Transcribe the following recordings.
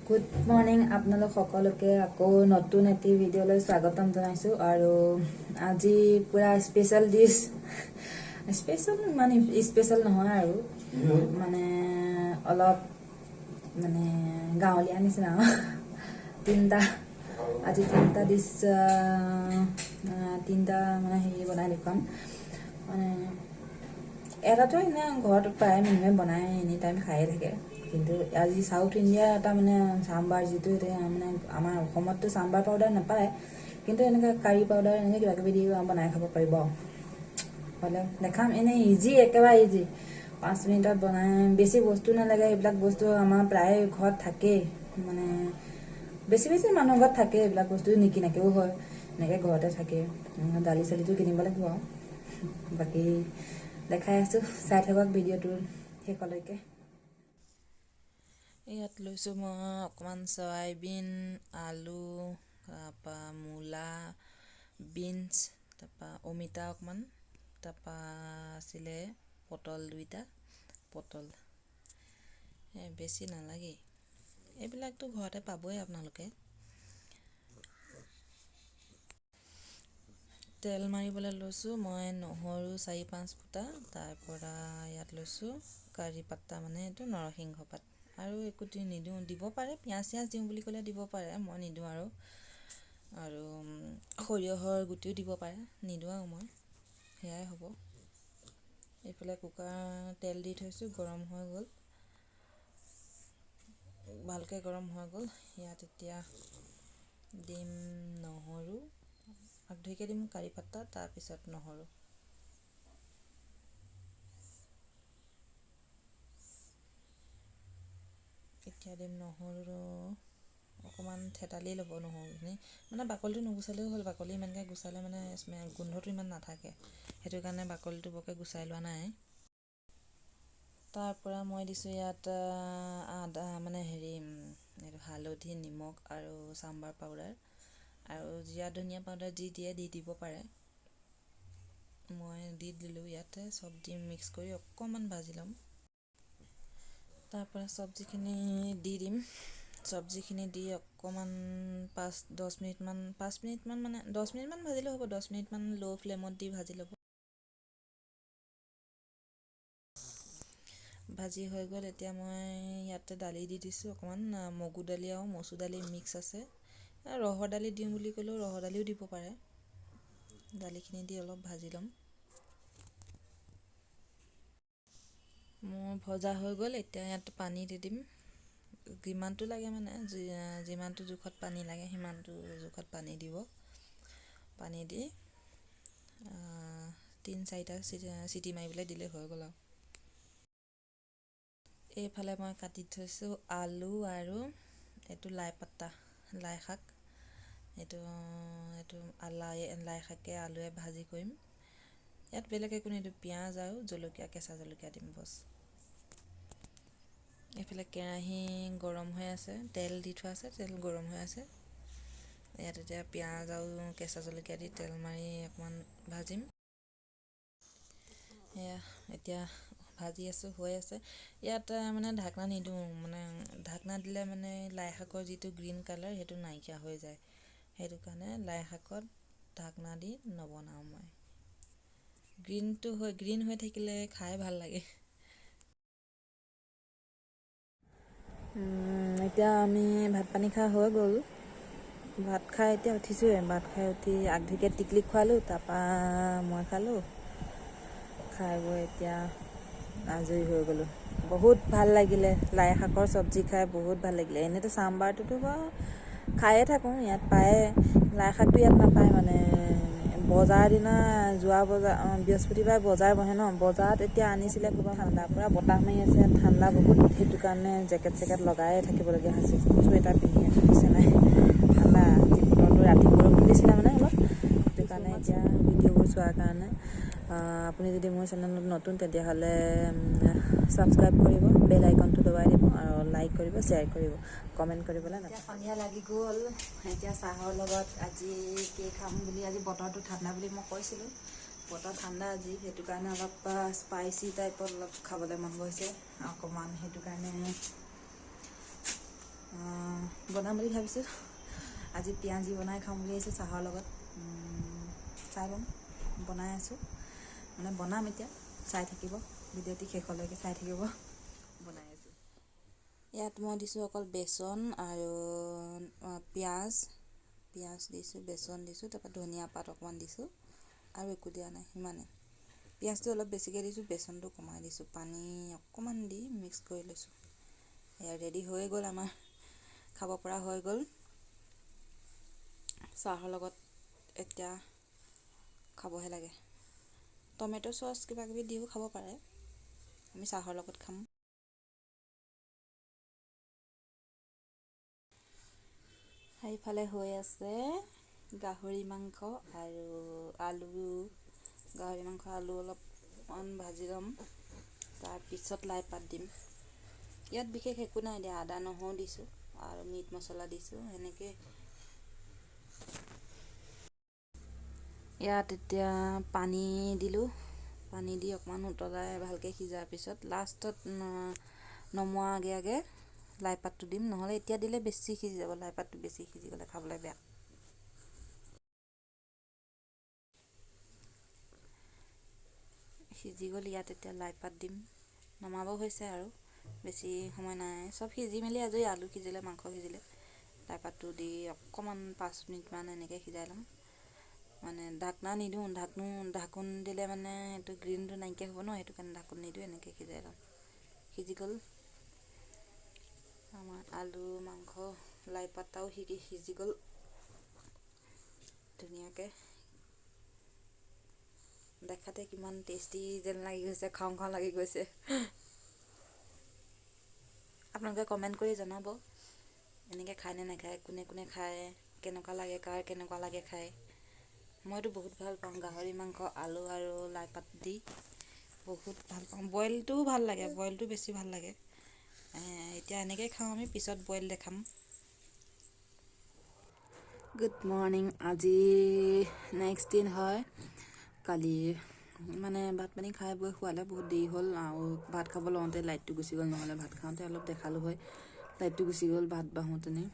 good morning আপোনালোক সকলোকে আকৌ নতুন এটি ভিডিঅ'লৈ স্বাগতম জনাইছোঁ আৰু আজি পুৰা স্পেচিয়েল ডিছ স্পেচিয়েল মানে স্পেচিয়েল নহয় আৰু মানে অলপ মানে গাঁৱলীয়া নিচিনা আজি তিনিটা ডিছ তিনিটা মানে হেৰি বনাই দেখুৱাম মানে এটাতো এনে ঘৰত প্ৰায় মানুহে বনাই এনি টাইম খায়ে থাকে কিন্তু আজি সাউথ ইণ্ডিয়া এটা মানে চাম্বাৰ যিটো মানে আমাৰ অসমততো চাম্বাৰ পাউডাৰ নাপায় কিন্তু এনেকৈ কাৰী পাউডাৰ এনেকৈ কিবা কিবি দি বনাই খাব পাৰিব হ'লে দেখাম এনেই ইজি একেবাৰে ইজি 5 মিনিটত বনাই বেছি বস্তু নালাগে এইবিলাক বস্তু আমাৰ প্ৰায় ঘৰত থাকেই মানে বেছি মানুহৰ ঘৰত থাকে এইবিলাক বস্তু নিকিনাকেও হয় এনেকৈ ঘৰতে থাকে দালি চালিটো কিনিব লাগিব বাকী দেখাই আছোঁ চাই থাকক ভিডিঅ'টোৰ শেষলৈকে ইয়াত লৈছোঁ মই অকণমান চয়াবিন আলু তাৰপৰা মূলা বিনছ তাৰপৰা অমিতা অকণমান তাৰপৰা আছিলে পটল দুইটা পটল বেছি নালাগেই এইবিলাকতো ঘৰতে পাবই আপোনালোকে তেল মাৰিবলৈ লৈছোঁ মই নহৰু 4-5 ফুটা তাৰপৰা ইয়াত লৈছোঁ কাৰি পাত্তা মানে এইটো নৰসিংহ পাত আৰু একোটি নিদিওঁ দিব পাৰে পিঁয়াজ দিওঁ বুলি ক'লে দিব পাৰে মই নিদিওঁ আৰু সৰিয়হৰ গুটিও দিব পাৰে নিদিওঁ আৰু মই সেয়াই হ'ব এইফালে কুকাৰ তেল দি থৈছোঁ গৰম হৈ গ'ল ভালকৈ গৰম হৈ গ'ল ইয়াত এতিয়া দিম নহৰু ধুইকৈ দিম কাৰি পাত্তা তাৰপিছত নহৰু এতিয়া দিম নহৰু অকণমান থেতালি ল'ব নহৰুখিনি মানে বাকলিটো নুগুচালেও হ'ল বাকলি ইমানকৈ গুচালে মানে গোন্ধটো ইমান নাথাকে সেইটো কাৰণে বাকলিটো বৰকৈ গুচাই লোৱা নাই তাৰপৰা মই দিছোঁ ইয়াত আদা মানে এইটো হালধি নিমখ আৰু চাম্বাৰ পাউডাৰ আৰু জিৰা ধনিয়া পাউডাৰ যি দিয়ে দি দিব পাৰে মই দি দিলোঁ ইয়াতে চব দি মিক্স কৰি অকণমান ভাজি ল'ম তাৰপৰা চব্জিখিনি দি দিম চব্জিখিনি দি অকণমান 5-10 মিনিটমান 5 মিনিটমান মানে 10 মিনিটমান ভাজিলে হ'ব 10 মিনিটমান ল' ফ্লেমত দি ভাজি ল'ব ভাজি হৈ গ'ল এতিয়া মই ইয়াতে দালি দি দিছোঁ অকণমান মগু দালি আৰু মচুৰ দালি মিক্স আছে ৰহৰ দালি দিওঁ বুলি ক'লেও ৰহৰ দালিও দিব পাৰে দালিখিনি দি অলপ ভাজি ল'ম মোৰ ভজা হৈ গ'ল এতিয়া ইয়াত পানী দি দিম যিমানটো লাগে মানে যিমানটো জোখত পানী লাগে সিমানটো জোখত পানী দিব পানী দি 3-4টা চিটি মাৰিবলৈ দিলে হৈ গ'ল আৰু এইফালে মই কাটি থৈছোঁ আলু আৰু এইটো লাই শাক এইটো লাই শাকে আলুৱে ভাজি কৰিম ইয়াত বেলেগ একো নিদিওঁ পিঁয়াজ আৰু জলকীয়া কেঁচা জলকীয়া দিম বছ এইফালে কেৰাহী গৰম হৈ আছে তেল দি থোৱা আছে তেল গৰম হৈ আছে ইয়াত এতিয়া পিঁয়াজ আৰু কেঁচা জলকীয়া দি তেল মাৰি অকণমান ভাজিম এয়া এতিয়া ভাজি আছোঁ হৈ আছে ইয়াত মানে ঢাকনা নিদিওঁ মানে ঢাকনা দিলে মানে লাই শাকৰ যিটো গ্ৰীণ কালাৰ সেইটো নাইকিয়া হৈ যায় সেইটো কাৰণে লাই শাকত ঢাকনা দি নবনাওঁ মই গ্ৰীণ হৈ থাকিলে খাই ভাল লাগে এতিয়া আমি ভাত পানী খোৱা হৈ গ'ল ভাত খাই এতিয়া উঠিছোঁৱে ভাত খাই উঠি আগধৰিকৈ টিকলিক খোৱালোঁ তাৰপৰা মই খালোঁ খাই বৈ এতিয়া আজৰি হৈ গ'লোঁ বহুত ভাল লাগিলে লাই শাকৰ চব্জি খাই বহুত ভাল লাগিলে এনেইতো চাম্বাৰটোতো বাৰু খায়ে থাকোঁ ইয়াত পায়ে লাই শাকটো ইয়াত নাপায় মানে বজাৰ দিনা বৃহস্পতিবাৰে বজাৰ বহে ন বজাৰত এতিয়া আনিছিলে ক'ৰবাত ঠাণ্ডা পূৰা বতাহ মাৰি আছে ঠাণ্ডা বহুত সেইটো কাৰণে জেকেট লগাই থাকিবলগীয়া হৈছে চুৱেটাৰ পিন্ধি আছোঁ পিছে নাই ঠাণ্ডা বতৰটো ৰাতি বৰষুণ দিছিলে মানে অলপ সেইটো কাৰণে এতিয়া ভিডিঅ'বোৰ চোৱাৰ কাৰণে আপুনি যদি মোৰ চেনেলত নতুন তেতিয়াহ'লে ছাবস্ক্ৰাইব কৰিব বেল আইকনটো দবাই দিব আৰু লাইক কৰিব শ্বেয়াৰ কৰিব কমেণ্ট কৰিবলৈ নাপাহৰিব সন্ধিয়া লাগি গ'ল এতিয়া চাহৰ লগত আজি কি খাম বুলি আজি বতৰটো ঠাণ্ডা বুলি মই কৈছিলোঁ বতৰ ঠাণ্ডা আজি সেইটো কাৰণে অলপ স্পাইচি টাইপত অলপ খাবলৈ মন গৈছে অকণমান সেইটো কাৰণে বনাম বুলি ভাবিছোঁ আজি পিঁয়াজি বনাই খাম বুলি আহিছোঁ চাহৰ লগত চাই ল'ম বনাই আছোঁ মানে বনাম এতিয়া চাই থাকিব ভিডিঅ'টি শেষলৈকে চাই থাকিব বনাই আছোঁ ইয়াত মই দিছোঁ অকল বেচন আৰু পিঁয়াজ দিছোঁ বেচন দিছোঁ তাৰপৰা ধনিয়া পাত অকণমান দিছোঁ আৰু একো দিয়া নাই সিমানে পিঁয়াজটো অলপ বেছিকৈ দিছোঁ বেচনটো কমাই দিছোঁ পানী অকণমান দি মিক্স কৰি লৈছোঁ এয়া ৰেডি হৈ গ'ল আমাৰ খাব পৰা হৈ গ'ল চাহৰ লগত এতিয়া খাবহে লাগে টমেটো চচ কিবা কিবি দিও খাব পাৰে আমি চাহৰ লগত খাম সেইফালে হৈ আছে গাহৰি মাংস আৰু আলু গাহৰি মাংস আলু অলপমান ভাজি ল'ম তাৰপিছত লাই পাত দিম ইয়াত বিশেষ একো নাই দিয়া আদা নহৰু দিছোঁ আৰু মিট মছলা দিছোঁ এনেকৈ ইয়াত এতিয়া পানী দিলোঁ পানী দি অকণমান উতলাই ভালকৈ সিজাৰ পিছত লাষ্টত নমোৱাৰ আগে আগে লাই পাতটো দিম নহ'লে এতিয়া দিলে বেছি সিজি যাব লাই পাতটো বেছি সিজি গ'লে খাবলৈ বেয়া সিজি গ'ল ইয়াত এতিয়া লাই পাত দিম নমাব হৈছে আৰু বেছি সময় নাই চব সিজি মেলি আজৰি আলু সিজিলে মাংস সিজিলে লাই পাতটো দি অকণমান 5 মিনিটমান এনেকৈ সিজাই ল'ম মানে ঢাকনা নিদিওঁ ঢাকোন দিলে মানে এইটো গ্ৰীণটো নাইকিয়া হ'ব ন সেইটো কাৰণে ঢাকোন নিদিওঁ এনেকৈ সিজাই ল'ম সিজি গ'ল আমাৰ আলু মাংস লাই পাতাও সিজি গ'ল ধুনীয়াকৈ দেখাতে কিমান টেষ্টি যেন লাগি গৈছে খাওঁ খাওঁ লাগি গৈছে আপোনালোকে কমেণ্ট কৰি জনাব এনেকৈ খায় নে নাখায় কোনে কোনে খায় কেনেকুৱা লাগে কাৰ কেনেকুৱা লাগে খায় মইতো বহুত ভাল পাওঁ গাহৰি মাংস আলু আৰু লাই পাত দি বহুত ভাল পাওঁ বইলটোও ভাল লাগে বইলটো বেছি ভাল লাগে এতিয়া এনেকৈ খাওঁ আমি পিছত বইল দেখাম গুড মৰ্ণিং আজি নেক্সট দিন হয় কালি মানে ভাত পানী খাই বৈ খোৱালে বহুত দেৰি হ'ল আৰু ভাত খাব লওঁতে লাইটটো গুচি গ'ল নহ'লে ভাত খাওঁতে অলপ দেখালোঁ হয় লাইটটো গুচি গ'ল ভাত বাঢ়োঁতেনে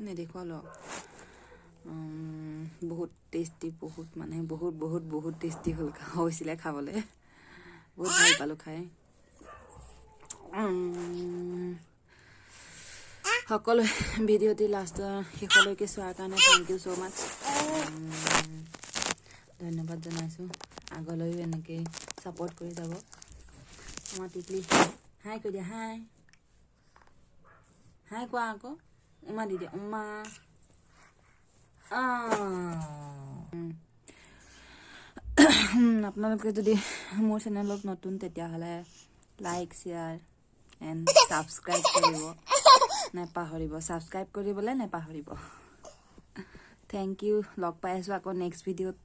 নেদেখুৱালোঁ বহুত টেষ্টি বহুত মানে বহুত টেষ্টি হ'ল হৈছিলে খাবলৈ বহুত ভাল পালোঁ খাই সকলোৱে ভিডিঅ'টি লাষ্টৰ শেষলৈকে চোৱাৰ কাৰণে থেংক ইউ ছ' মাছ ধন্যবাদ জনাইছোঁ আগলৈও এনেকৈ ছাপোৰ্ট কৰি যাব আমাৰ টিকলি হাই কৈ দিয়া হাই কোৱা আকৌ উমা দি দিয়া উমা আপোনালোকে যদি মোৰ চেনেলত নতুন তেতিয়াহ'লে লাইক শ্বেয়াৰ এণ্ড ছাবস্ক্ৰাইব কৰিব নেপাহৰিব ছাবস্ক্ৰাইব কৰিবলৈ নেপাহৰিব থেংক ইউ লগ পাই আছোঁ আকৌ নেক্সট ভিডিঅ'ত